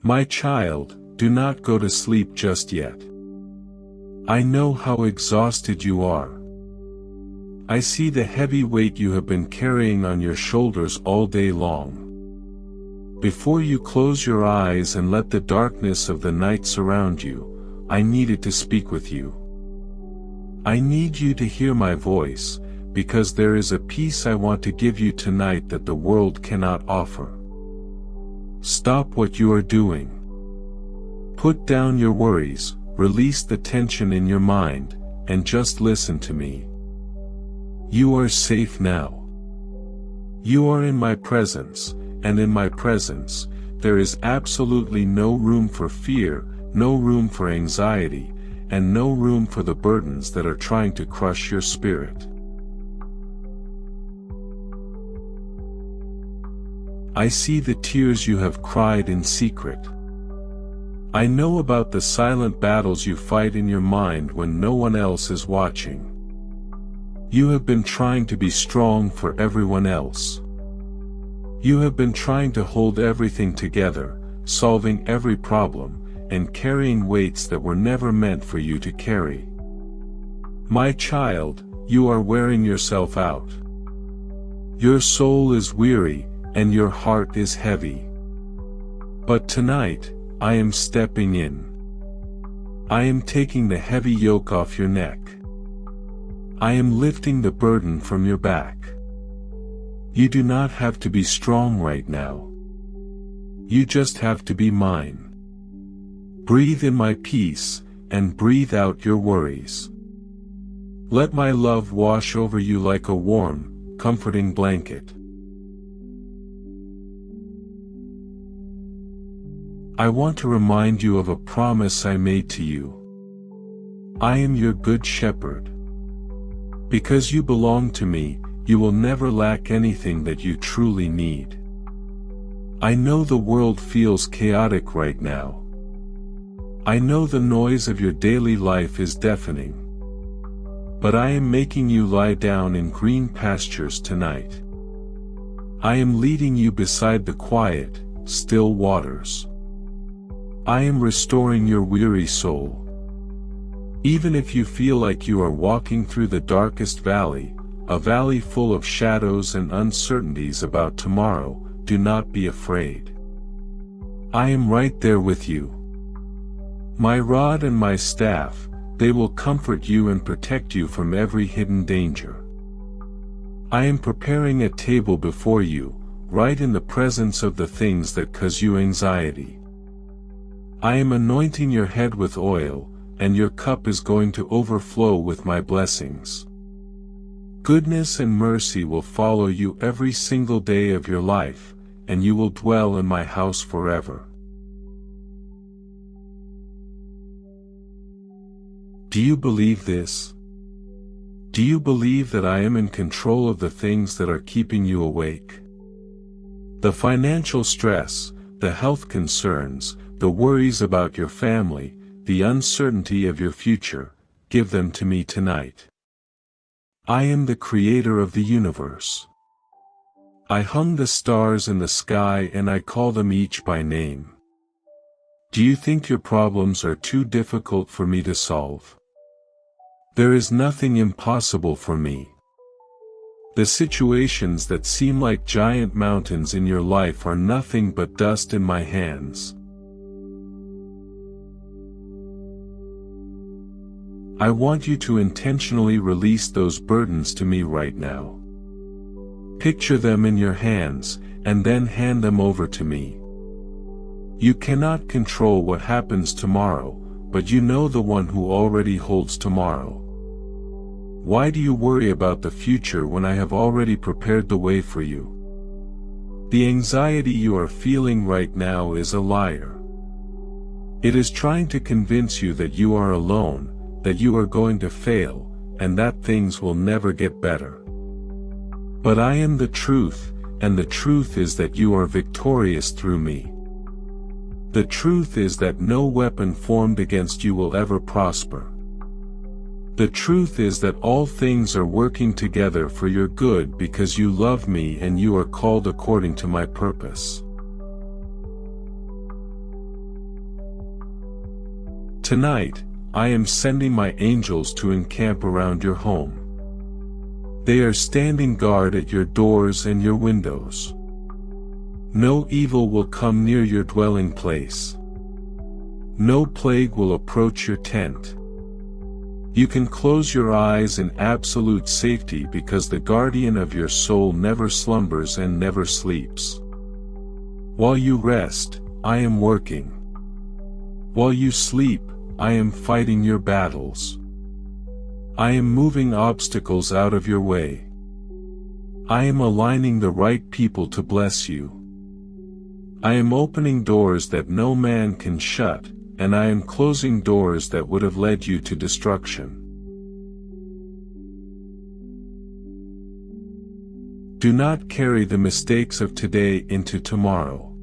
My child, do not go to sleep just yet. I know how exhausted you are. I see the heavy weight you have been carrying on your shoulders all day long. Before you close your eyes and let the darkness of the night surround you, I needed to speak with you. I need you to hear my voice, because there is a peace I want to give you tonight that the world cannot offer. Stop what you are doing. Put down your worries, release the tension in your mind, and just listen to me. You are safe now. You are in my presence, and in my presence, there is absolutely no room for fear, no room for anxiety, and no room for the burdens that are trying to crush your spirit. I see the tears you have cried in secret. I know about the silent battles you fight in your mind when no one else is watching. You have been trying to be strong for everyone else. You have been trying to hold everything together, solving every problem, and carrying weights that were never meant for you to carry. My child, you are wearing yourself out. Your soul is weary, and your heart is heavy. But tonight, I am stepping in. I am taking the heavy yoke off your neck. I am lifting the burden from your back. You do not have to be strong right now. You just have to be mine. Breathe in my peace, and breathe out your worries. Let my love wash over you like a warm, comforting blanket. I want to remind you of a promise I made to you. I am your good shepherd. Because you belong to me, you will never lack anything that you truly need. I know the world feels chaotic right now. I know the noise of your daily life is deafening. But I am making you lie down in green pastures tonight. I am leading you beside the quiet, still waters. I am restoring your weary soul. Even if you feel like you are walking through the darkest valley, a valley full of shadows and uncertainties about tomorrow, do not be afraid. I am right there with you. My rod and my staff, they will comfort you and protect you from every hidden danger. I am preparing a table before you, right in the presence of the things that cause you anxiety. I am anointing your head with oil, and your cup is going to overflow with my blessings. Goodness and mercy will follow you every single day of your life, and you will dwell in my house forever. Do you believe this? Do you believe that I am in control of the things that are keeping you awake? The financial stress, the health concerns, the worries about your family, the uncertainty of your future, give them to me tonight. I am the creator of the universe. I hung the stars in the sky and I call them each by name. Do you think your problems are too difficult for me to solve? There is nothing impossible for me. The situations that seem like giant mountains in your life are nothing but dust in my hands. I want you to intentionally release those burdens to me right now. Picture them in your hands, and then hand them over to me. You cannot control what happens tomorrow, but you know the one who already holds tomorrow. Why do you worry about the future when I have already prepared the way for you? The anxiety you are feeling right now is a liar. It is trying to convince you that you are alone, that you are going to fail, and that things will never get better. But I am the truth, and the truth is that you are victorious through me. The truth is that no weapon formed against you will ever prosper. The truth is that all things are working together for your good because you love me and you are called according to my purpose. Tonight, I am sending my angels to encamp around your home. They are standing guard at your doors and your windows. No evil will come near your dwelling place. No plague will approach your tent. You can close your eyes in absolute safety because the guardian of your soul never slumbers and never sleeps. While you rest, I am working. While you sleep, I am fighting your battles. I am moving obstacles out of your way. I am aligning the right people to bless you. I am opening doors that no man can shut, and I am closing doors that would have led you to destruction. Do not carry the mistakes of today into tomorrow.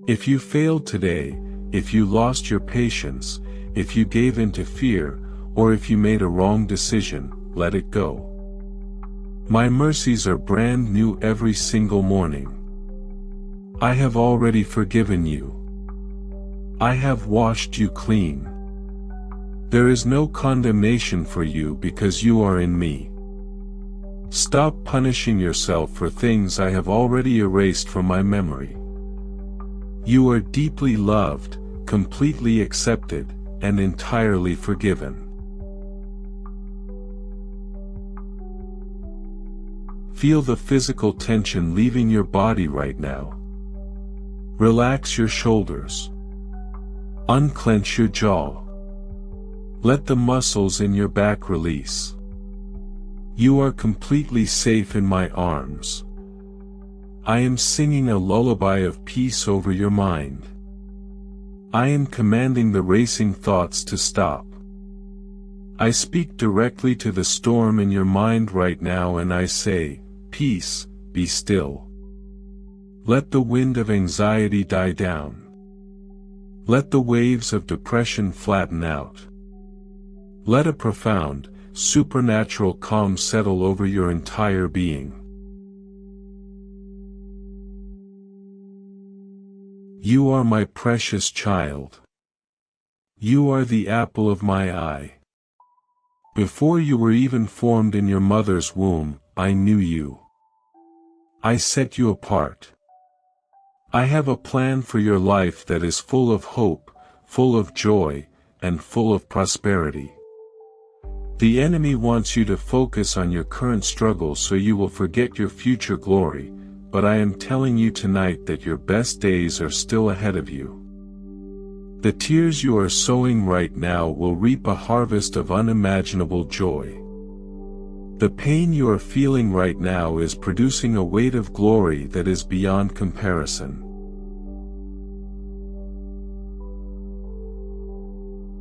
If you failed today, if you lost your patience, if you gave in to fear, or if you made a wrong decision, let it go. My mercies are brand new every single morning. I have already forgiven you. I have washed you clean. There is no condemnation for you because you are in me. Stop punishing yourself for things I have already erased from my memory. You are deeply loved, completely accepted, and entirely forgiven. Feel the physical tension leaving your body right now. Relax your shoulders. Unclench your jaw. Let the muscles in your back release. You are completely safe in my arms. I am singing a lullaby of peace over your mind. I am commanding the racing thoughts to stop. I speak directly to the storm in your mind right now and I say, peace, be still. Let the wind of anxiety die down. Let the waves of depression flatten out. Let a profound, supernatural calm settle over your entire being. You are my precious child. You are the apple of my eye. Before you were even formed in your mother's womb, I knew you. I set you apart. I have a plan for your life that is full of hope, full of joy, and full of prosperity. The enemy wants you to focus on your current struggles so you will forget your future glory, but I am telling you tonight that your best days are still ahead of you. The tears you are sowing right now will reap a harvest of unimaginable joy. The pain you are feeling right now is producing a weight of glory that is beyond comparison.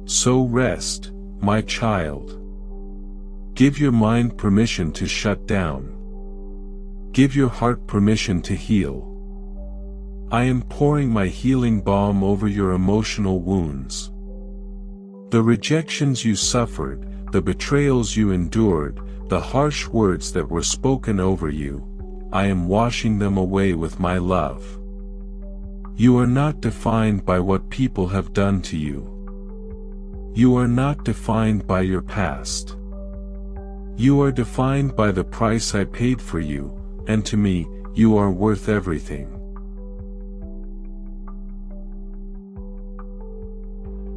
So rest, my child. Give your mind permission to shut down. Give your heart permission to heal. I am pouring my healing balm over your emotional wounds. The rejections you suffered, the betrayals you endured, the harsh words that were spoken over you, I am washing them away with my love. You are not defined by what people have done to you. You are not defined by your past. You are defined by the price I paid for you, and to me, you are worth everything.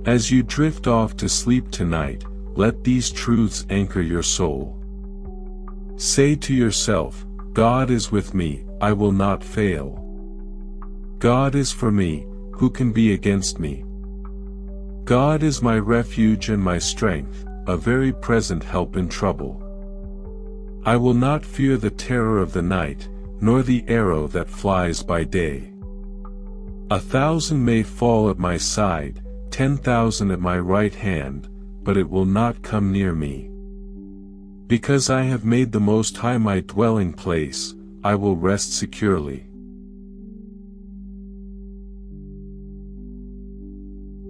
As you drift off to sleep tonight, let these truths anchor your soul. Say to yourself, God is with me, I will not fail. God is for me, who can be against me? God is my refuge and my strength, a very present help in trouble. I will not fear the terror of the night, nor the arrow that flies by day. 1,000 may fall at my side, 10,000 at my right hand, but it will not come near me. Because I have made the Most High my dwelling place, I will rest securely.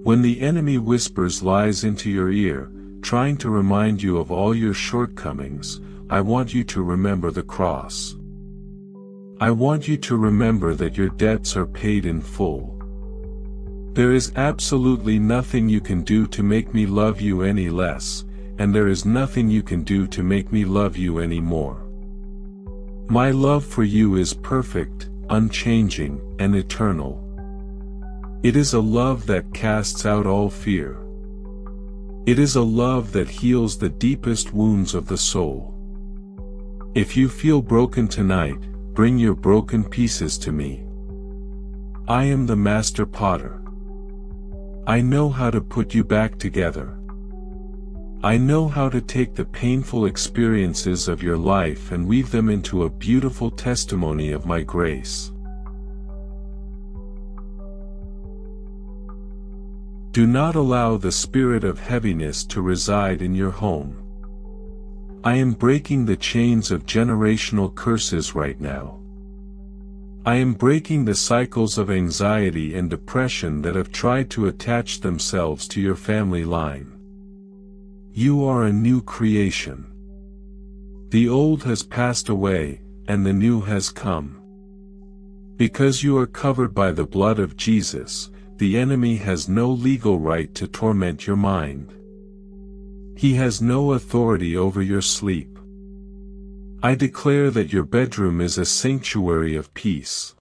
When the enemy whispers lies into your ear, trying to remind you of all your shortcomings, I want you to remember the cross. I want you to remember that your debts are paid in full. There is absolutely nothing you can do to make me love you any less, and there is nothing you can do to make me love you any more. My love for you is perfect, unchanging, and eternal. It is a love that casts out all fear. It is a love that heals the deepest wounds of the soul. If you feel broken tonight, bring your broken pieces to me. I am the master potter. I know how to put you back together. I know how to take the painful experiences of your life and weave them into a beautiful testimony of my grace. Do not allow the spirit of heaviness to reside in your home. I am breaking the chains of generational curses right now. I am breaking the cycles of anxiety and depression that have tried to attach themselves to your family line. You are a new creation. The old has passed away, and the new has come. Because you are covered by the blood of Jesus, the enemy has no legal right to torment your mind. He has no authority over your sleep. I declare that your bedroom is a sanctuary of peace.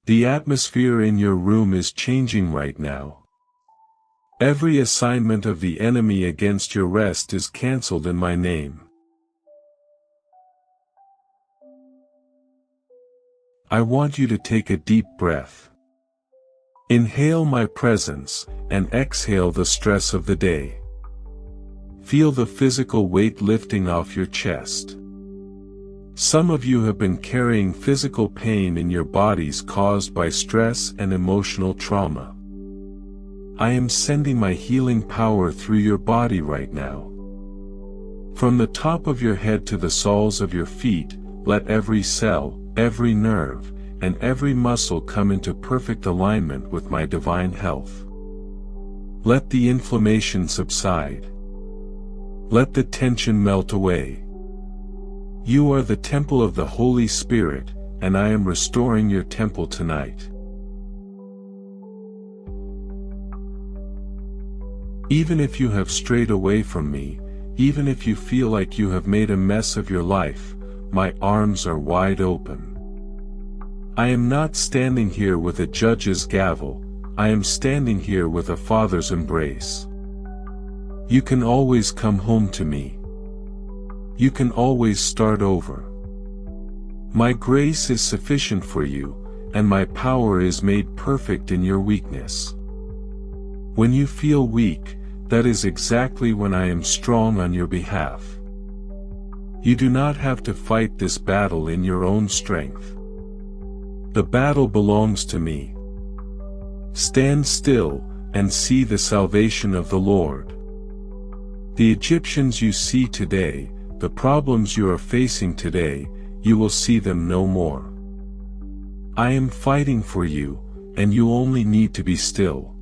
The atmosphere in your room is changing right now. Every assignment of the enemy against your rest is cancelled in my name. I want you to take a deep breath. Inhale my presence, and exhale the stress of the day. Feel the physical weight lifting off your chest. Some of you have been carrying physical pain in your bodies caused by stress and emotional trauma. I am sending my healing power through your body right now. From the top of your head to the soles of your feet, let every cell, every nerve, and every muscle come into perfect alignment with my divine health. Let the inflammation subside. Let the tension melt away. You are the temple of the Holy Spirit, and I am restoring your temple tonight. Even if you have strayed away from me, even if you feel like you have made a mess of your life, my arms are wide open. I am not standing here with a judge's gavel, I am standing here with a father's embrace. You can always come home to me. You can always start over. My grace is sufficient for you, and my power is made perfect in your weakness. When you feel weak, that is exactly when I am strong on your behalf. You do not have to fight this battle in your own strength. The battle belongs to me. Stand still, and see the salvation of the Lord. The Egyptians you see today, the problems you are facing today, you will see them no more. I am fighting for you, and you only need to be still.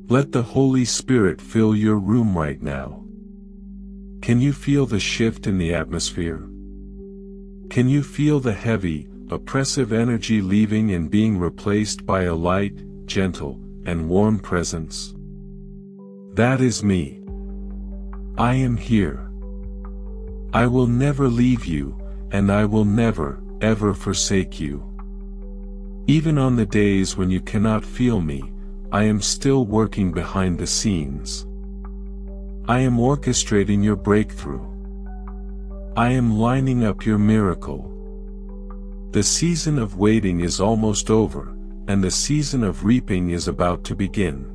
Let the Holy Spirit fill your room right now. Can you feel the shift in the atmosphere? Can you feel the heavy, oppressive energy leaving and being replaced by a light, gentle, and warm presence? That is me. I am here. I will never leave you, and I will never, ever forsake you. Even on the days when you cannot feel me, I am still working behind the scenes. I am orchestrating your breakthrough. I am lining up your miracle. The season of waiting is almost over, and the season of reaping is about to begin.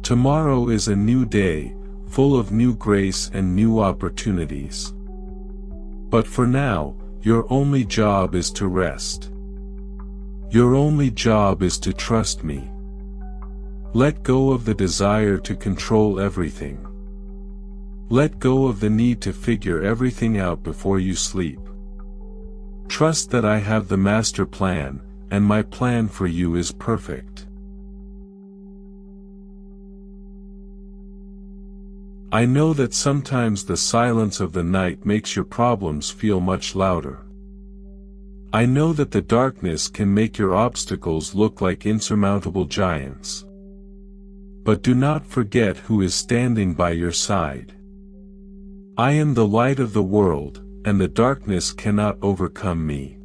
Tomorrow is a new day, full of new grace and new opportunities. But for now, your only job is to rest. Your only job is to trust me. Let go of the desire to control everything. Let go of the need to figure everything out before you sleep. Trust that I have the master plan, and my plan for you is perfect. I know that sometimes the silence of the night makes your problems feel much louder. I know that the darkness can make your obstacles look like insurmountable giants. But do not forget who is standing by your side. I am the light of the world, and the darkness cannot overcome me.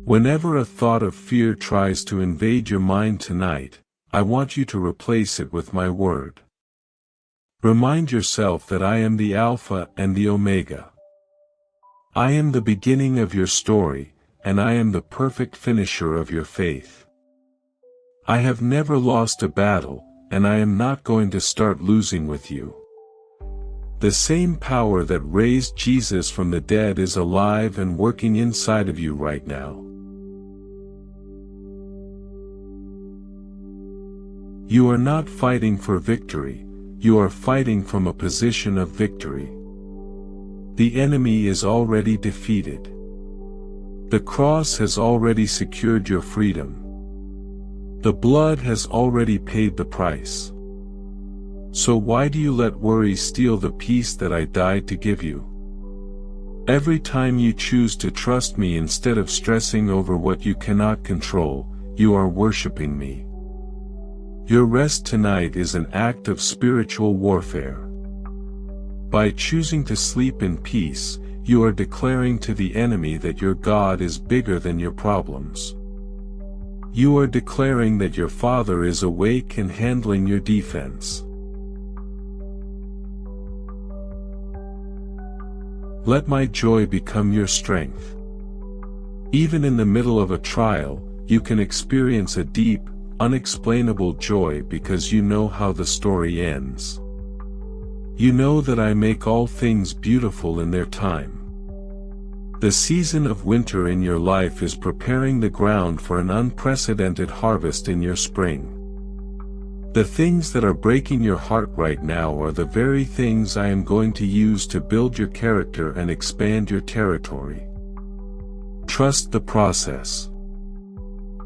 Whenever a thought of fear tries to invade your mind tonight, I want you to replace it with my word. Remind yourself that I am the Alpha and the Omega. I am the beginning of your story, and I am the perfect finisher of your faith. I have never lost a battle, and I am not going to start losing with you. The same power that raised Jesus from the dead is alive and working inside of you right now. You are not fighting for victory, you are fighting from a position of victory. The enemy is already defeated. The cross has already secured your freedom. The blood has already paid the price. So why do you let worry steal the peace that I died to give you? Every time you choose to trust me instead of stressing over what you cannot control, you are worshiping me. Your rest tonight is an act of spiritual warfare. By choosing to sleep in peace, you are declaring to the enemy that your God is bigger than your problems. You are declaring that your Father is awake and handling your defense. Let my joy become your strength. Even in the middle of a trial, you can experience a deep, unexplainable joy because you know how the story ends. You know that I make all things beautiful in their time. The season of winter in your life is preparing the ground for an unprecedented harvest in your spring. The things that are breaking your heart right now are the very things I am going to use to build your character and expand your territory. Trust the process.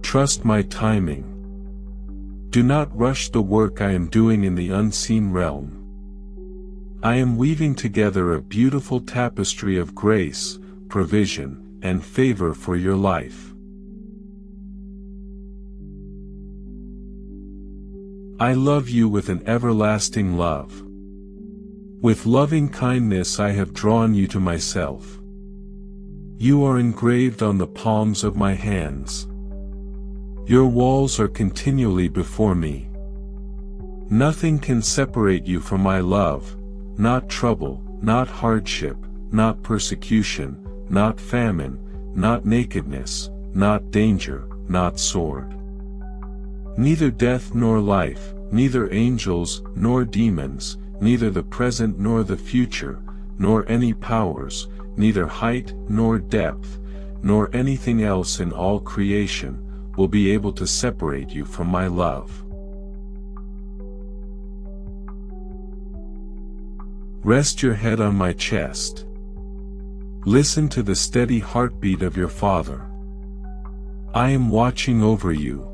Trust my timing. Do not rush the work I am doing in the unseen realm. I am weaving together a beautiful tapestry of grace, provision, and favor for your life. I love you with an everlasting love. With loving kindness I have drawn you to myself. You are engraved on the palms of my hands. Your walls are continually before me. Nothing can separate you from my love, not trouble, not hardship, not persecution, not famine, not nakedness, not danger, not sword. Neither death nor life, neither angels nor demons, neither the present nor the future, nor any powers, neither height nor depth, nor anything else in all creation, will be able to separate you from my love. Rest your head on my chest. Listen to the steady heartbeat of your Father. I am watching over you.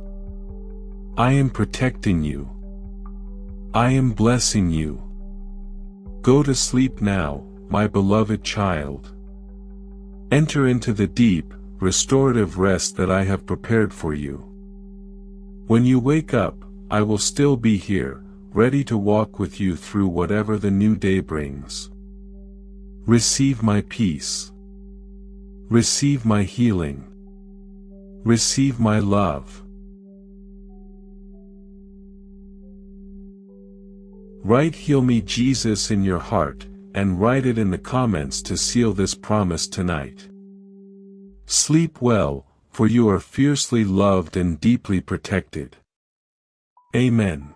I am protecting you. I am blessing you. Go to sleep now, my beloved child. Enter into the deep, restorative rest that I have prepared for you. When you wake up, I will still be here, ready to walk with you through whatever the new day brings. Receive my peace. Receive my healing. Receive my love. Write "Heal Me Jesus" in your heart, and write it in the comments to seal this promise tonight. Sleep well, for you are fiercely loved and deeply protected. Amen.